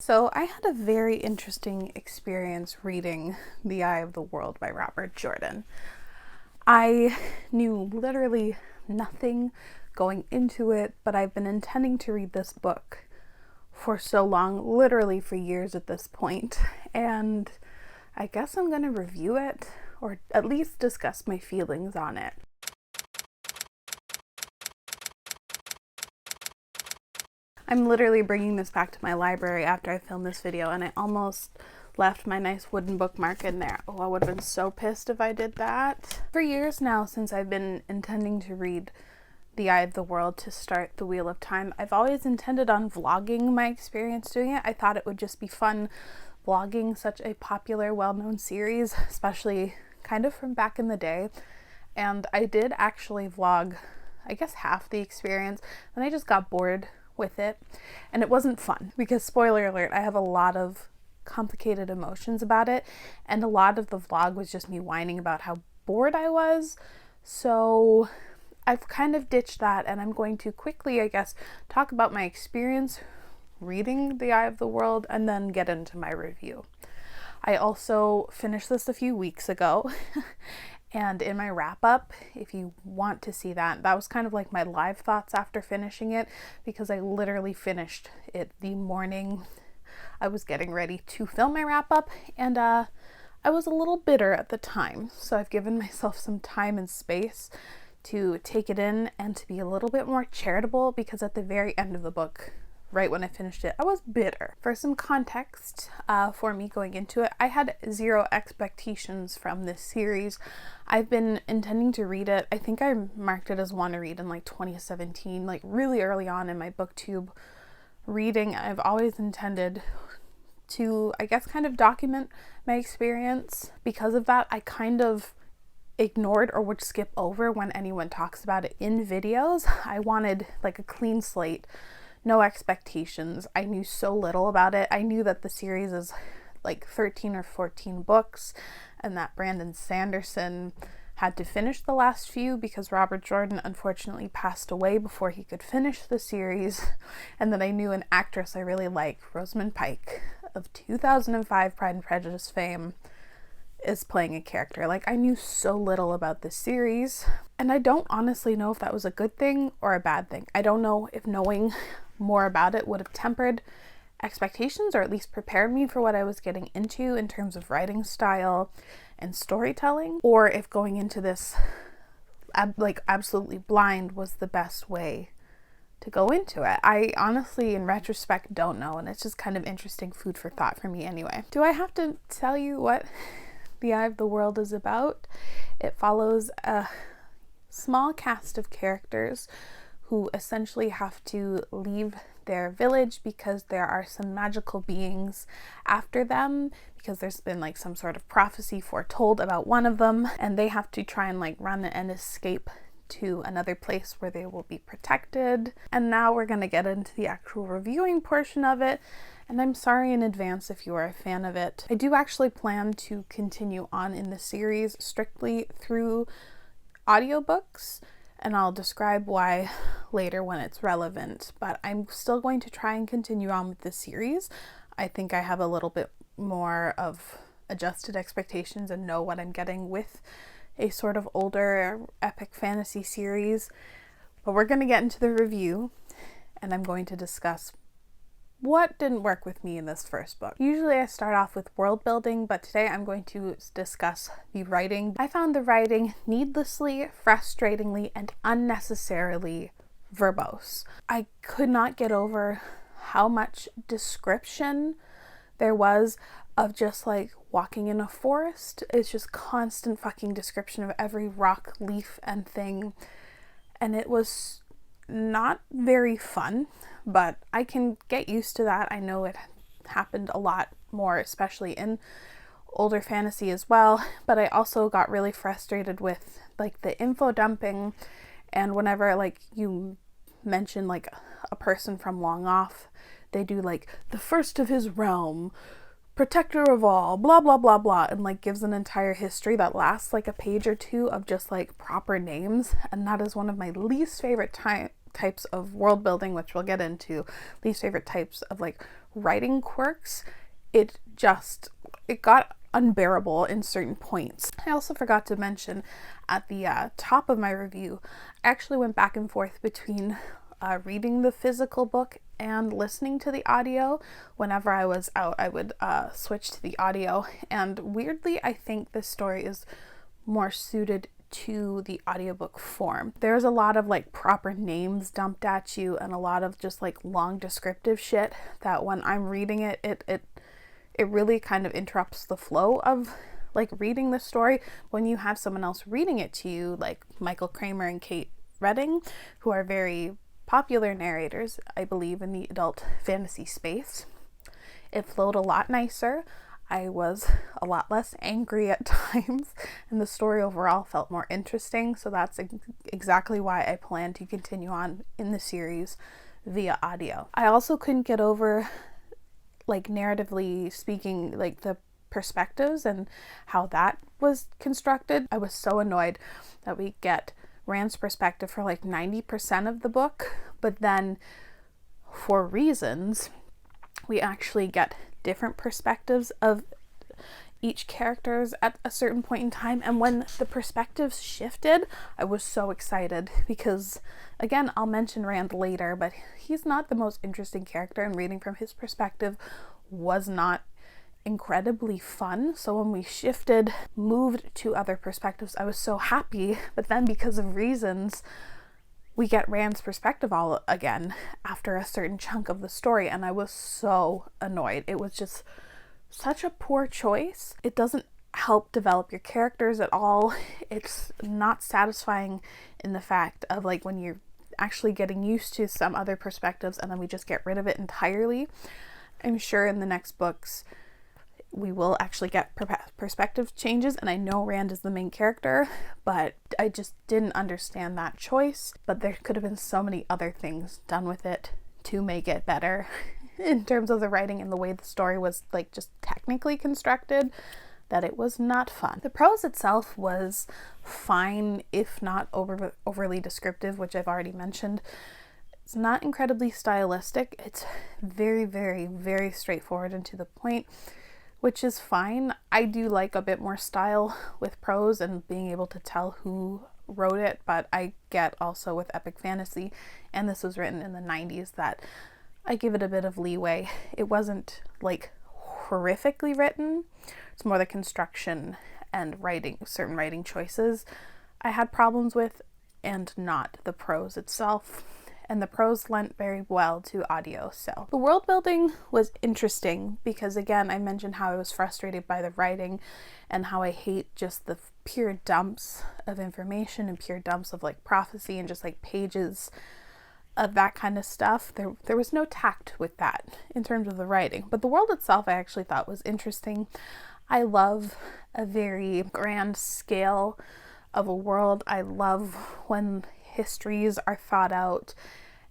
So I had a very interesting experience reading The Eye of the World by Robert Jordan. I knew literally nothing going into it, but I've been intending to read this book for so long, literally for years at this point, and I guess I'm going to review it, or at least discuss my feelings on it. I'm literally bringing this back to my library after I filmed this video, and I almost left my nice wooden bookmark in there. Oh, I would have been so pissed if I did that. For years now, since I've been intending to read The Eye of the World to start the Wheel of Time, I've always intended on vlogging my experience doing it. I thought it would just be fun vlogging such a popular, well-known series, especially kind of from back in the day. And I did actually vlog, I guess, half the experience, and I just got bored with it, and it wasn't fun because, spoiler alert, I have a lot of complicated emotions about it, and a lot of the vlog was just me whining about how bored I was. So I've kind of ditched that, and I'm going to quickly, I guess, talk about my experience reading The Eye of the World and then get into my review. I also finished this a few weeks ago and in my wrap up, if you want to see that, that was kind of like my live thoughts after finishing it, because I literally finished it the morning I was getting ready to film my wrap up, and I was a little bitter at the time, so I've given myself some time and space to take it in and to be a little bit more charitable, because at the very end of the book, right when I finished it, I was bitter. For some context for me going into it, I had zero expectations from this series. I've been intending to read it. I think I marked it as one to read in like 2017, like really early on in my booktube reading. I've always intended to, I guess, kind of document my experience. Because of that, I kind of ignored or would skip over when anyone talks about it in videos. I wanted like a clean slate, no expectations. I knew so little about it. I knew that the series is like 13 or 14 books, and that Brandon Sanderson had to finish the last few because Robert Jordan unfortunately passed away before he could finish the series. And then I knew an actress I really like, Rosamund Pike of 2005 Pride and Prejudice fame, is playing a character. Like, I knew so little about this series, and I don't honestly know if that was a good thing or a bad thing. I don't know if knowing more about it would have tempered expectations, or at least prepared me for what I was getting into in terms of writing style and storytelling, or if going into this absolutely blind was the best way to go into it. I honestly, in retrospect, don't know, and it's just kind of interesting food for thought for me anyway. Do I have to tell you what The Eye of the World is about? It follows a small cast of characters who essentially have to leave their village because there are some magical beings after them, because there's been like some sort of prophecy foretold about one of them, and they have to try and like run and escape to another place where they will be protected. And now we're going to get into the actual reviewing portion of it, and I'm sorry in advance if you are a fan of it. I do actually plan to continue on in the series strictly through audiobooks, and I'll describe why later when it's relevant, but I'm still going to try and continue on with this series. I think I have a little bit more of adjusted expectations and know what I'm getting with a sort of older epic fantasy series. But we're going to get into the review, and I'm going to discuss what didn't work with me in this first book. Usually I start off with world building, but today I'm going to discuss the writing. I found the writing needlessly, frustratingly, and unnecessarily verbose. I could not get over how much description there was of just like walking in a forest. It's just constant fucking description of every rock, leaf, and thing. And it was not very fun, but I can get used to that. I know it happened a lot more, especially in older fantasy as well, but I also got really frustrated with like the info dumping, and whenever like you mention like a person from long off, they do like the first of his realm, protector of all, blah blah blah blah, and like gives an entire history that lasts like a page or two of just like proper names. And that is one of my least favorite types of world building, which we'll get into. Least favorite types of like writing quirks, it got unbearable in certain points. I also forgot to mention at the top of my review, I actually went back and forth between reading the physical book and listening to the audio. Whenever I was out, I would switch to the audio, and weirdly, I think this story is more suited to the audiobook form. There's a lot of like proper names dumped at you and a lot of just like long descriptive shit that when I'm reading it, it really kind of interrupts the flow of like reading the story. When you have someone else reading it to you, like Michael Kramer and Kate Redding, who are very popular narrators, I believe, in the adult fantasy space, it flowed a lot nicer. I was a lot less angry at times, and the story overall felt more interesting. So that's exactly why I plan to continue on in the series via audio. I also couldn't get over, like, narratively speaking, like the perspectives and how that was constructed. I was so annoyed that we get Rand's perspective for like 90% of the book, but then for reasons we actually get different perspectives of each characters at a certain point in time. And when the perspectives shifted, I was so excited because, again, I'll mention Rand later, but he's not the most interesting character, and reading from his perspective was not incredibly fun. So when we moved to other perspectives, I was so happy. But then because of reasons, we get Rand's perspective all again after a certain chunk of the story, and I was so annoyed. It was just such a poor choice. It doesn't help develop your characters at all. It's not satisfying in the fact of like when you're actually getting used to some other perspectives and then we just get rid of it entirely. I'm sure in the next books we will actually get perspective changes, and I know Rand is the main character, but I just didn't understand that choice. But there could have been so many other things done with it to make it better in terms of the writing and the way the story was like just technically constructed, that it was not fun. The prose itself was fine, if not overly descriptive, which I've already mentioned. It's not incredibly stylistic. It's very, very, very straightforward and to the point, which is fine. I do like a bit more style with prose and being able to tell who wrote it, but I get also with epic fantasy, and this was written in the 90s, that I give it a bit of leeway. It wasn't like horrifically written. It's more the construction and certain writing choices I had problems with, and not the prose itself. And the prose lent very well to audio. So the world building was interesting because, again, I mentioned how I was frustrated by the writing and how I hate just the pure dumps of information and pure dumps of like prophecy and just like pages of that kind of stuff. There was no tact with that in terms of the writing, but the world itself I actually thought was interesting. I love a very grand scale of a world. I love when histories are thought out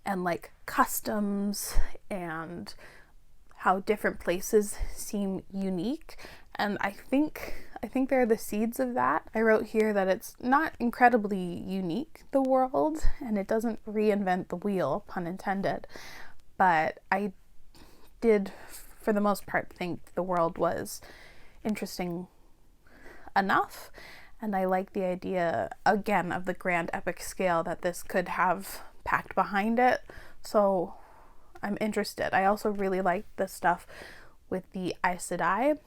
and like customs and how different places seem unique, and I think they're the seeds of that. I wrote here that it's not incredibly unique, the world, and it doesn't reinvent the wheel, pun intended, but I did for the most part think the world was interesting enough. And I like the idea, again, of the grand epic scale that this could have packed behind it. So I'm interested. I also really like the stuff with the Aes Sedai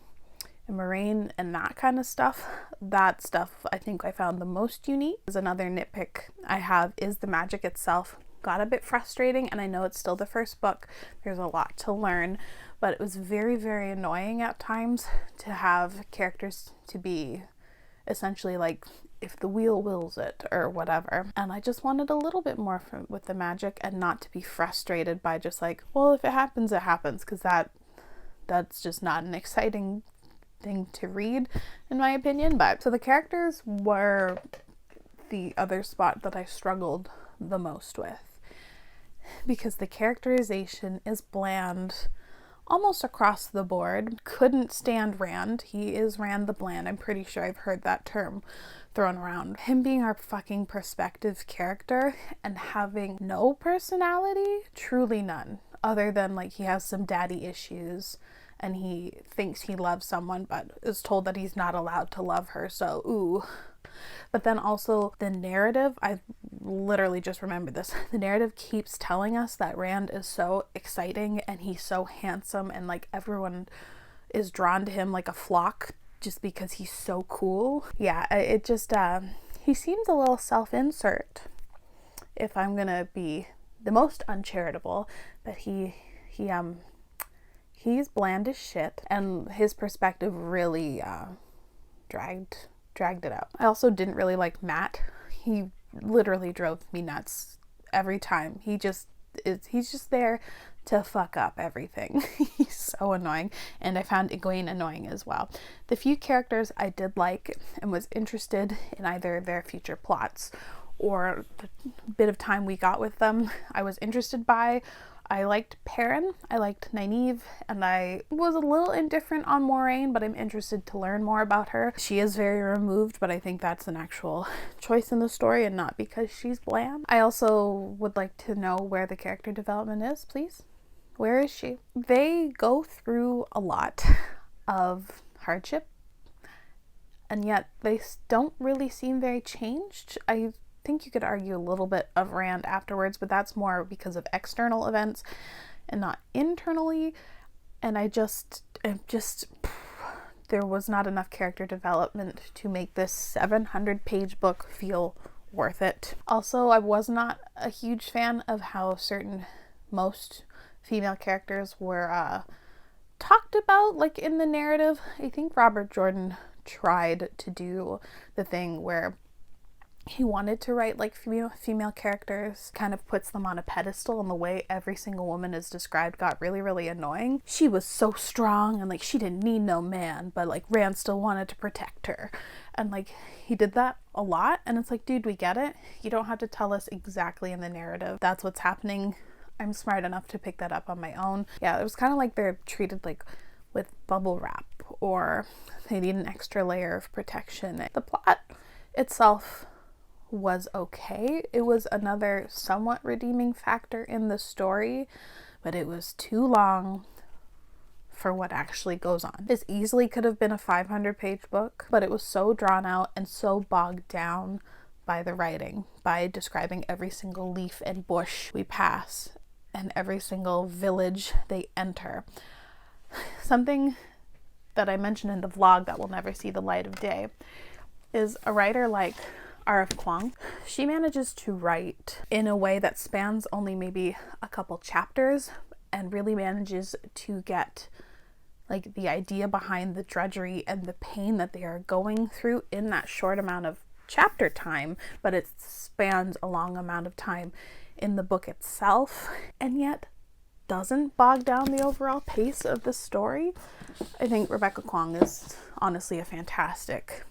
and Moraine and that kind of stuff. That stuff I think I found the most unique. As another nitpick I have is the magic itself got a bit frustrating, and I know it's still the first book. There's a lot to learn, but it was very, very annoying at times to have characters to be essentially like if the wheel wills it or whatever, and I just wanted a little bit more with the magic and not to be frustrated by just like, well, if it happens, it happens, because that's just not an exciting thing to read in my opinion. But so the characters were the other spot that I struggled the most with, because the characterization is bland almost across the board. Couldn't stand Rand. He is Rand the Bland. I'm pretty sure I've heard that term thrown around. Him being our fucking perspective character and having no personality, truly none. other than like he has some daddy issues and he thinks he loves someone but is told that he's not allowed to love her. So, ooh. But then also the narrative, I literally just remembered this. The narrative keeps telling us that Rand is so exciting and he's so handsome and like everyone is drawn to him like a flock just because he's so cool. Yeah, it just, he seems a little self-insert, if I'm gonna be the most uncharitable, but he's bland as shit, and his perspective really dragged it out. I also didn't really like Matt. He literally drove me nuts every time. He's just there to fuck up everything. He's so annoying, and I found Egwene annoying as well. The few characters I did like and was interested in either their future plots or the bit of time we got with them, I was interested by. I liked Perrin, I liked Nynaeve, and I was a little indifferent on Moraine, but I'm interested to learn more about her. She is very removed, but I think that's an actual choice in the story and not because she's bland. I also would like to know where the character development is, please. Where is she? They go through a lot of hardship, and yet they don't really seem very changed. I think you could argue a little bit of Rand afterwards, but that's more because of external events and not internally. And there was not enough character development to make this 700-page book feel worth it. Also, I was not a huge fan of how most female characters were talked about, like in the narrative. I think Robert Jordan tried to do the thing where he wanted to write like female characters, kind of puts them on a pedestal, and the way every single woman is described got really, really annoying. She was so strong and like she didn't need no man, but like Rand still wanted to protect her. And like he did that a lot, and it's like, dude, we get it. You don't have to tell us exactly in the narrative that's what's happening. I'm smart enough to pick that up on my own. Yeah, it was kind of like they're treated like with bubble wrap, or they need an extra layer of protection. The plot itself was okay. It was another somewhat redeeming factor in the story, but it was too long for what actually goes on. This easily could have been a 500-page book, but it was so drawn out and so bogged down by the writing, by describing every single leaf and bush we pass and every single village they enter. Something that I mentioned in the vlog that will never see the light of day is a writer like R.F. Kuang. She manages to write in a way that spans only maybe a couple chapters and really manages to get like the idea behind the drudgery and the pain that they are going through in that short amount of chapter time, but it spans a long amount of time in the book itself, and yet doesn't bog down the overall pace of the story. I think Rebecca Kuang is honestly a fantastic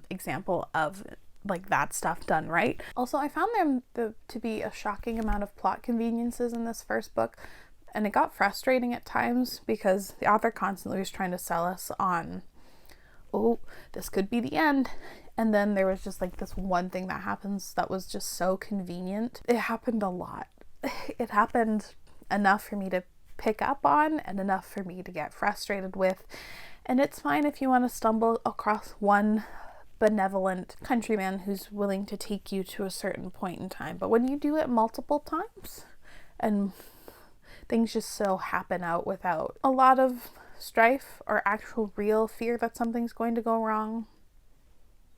example of like that stuff done right. Also, I found there to be a shocking amount of plot conveniences in this first book, and it got frustrating at times because the author constantly was trying to sell us on, oh, this could be the end. And then there was just like this one thing that happens that was just so convenient. It happened a lot. It happened enough for me to pick up on and enough for me to get frustrated with. And it's fine if you want to stumble across one benevolent countryman who's willing to take you to a certain point in time. But when you do it multiple times and things just so happen out without a lot of strife or actual real fear that something's going to go wrong,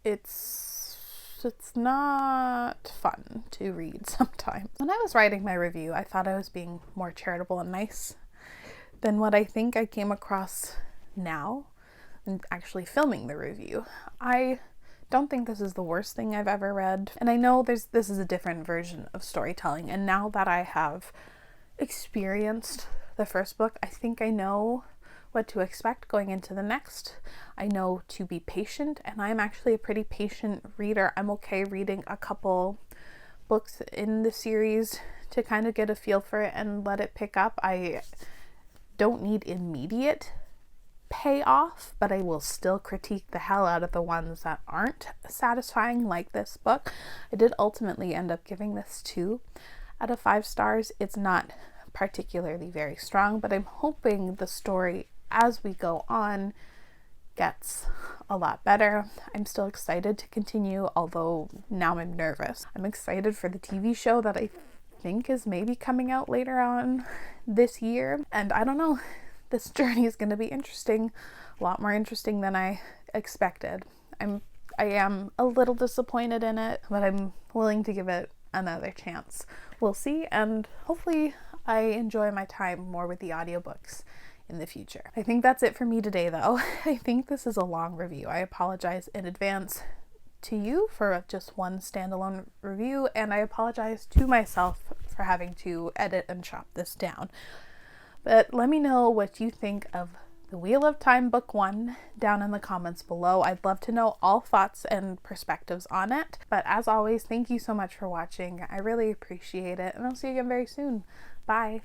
it's not fun to read sometimes. When I was writing my review, I thought I was being more charitable and nice than what I think I came across now and actually filming the review. I don't think this is the worst thing I've ever read, and I know this is a different version of storytelling, and now that I have experienced the first book, I think I know what to expect going into the next. I know to be patient, and I'm actually a pretty patient reader. I'm okay reading a couple books in the series to kind of get a feel for it and let it pick up. I don't need immediate payoff, but I will still critique the hell out of the ones that aren't satisfying, like this book. I did ultimately end up giving this 2 out of 5 stars. It's not particularly very strong, but I'm hoping the story as we go on gets a lot better. I'm still excited to continue, although now I'm nervous. I'm excited for the TV show that I think is maybe coming out later on this year, and I don't know, this journey is going to be interesting, a lot more interesting than I expected. I am a little disappointed in it, but I'm willing to give it another chance. We'll see, and hopefully I enjoy my time more with the audiobooks in the future. I think that's it for me today, though. I think this is a long review. I apologize in advance to you for just one standalone review, and I apologize to myself for having to edit and chop this down. But let me know what you think of The Wheel of Time Book 1 down in the comments below. I'd love to know all thoughts and perspectives on it. But as always, thank you so much for watching. I really appreciate it, and I'll see you again very soon. Bye.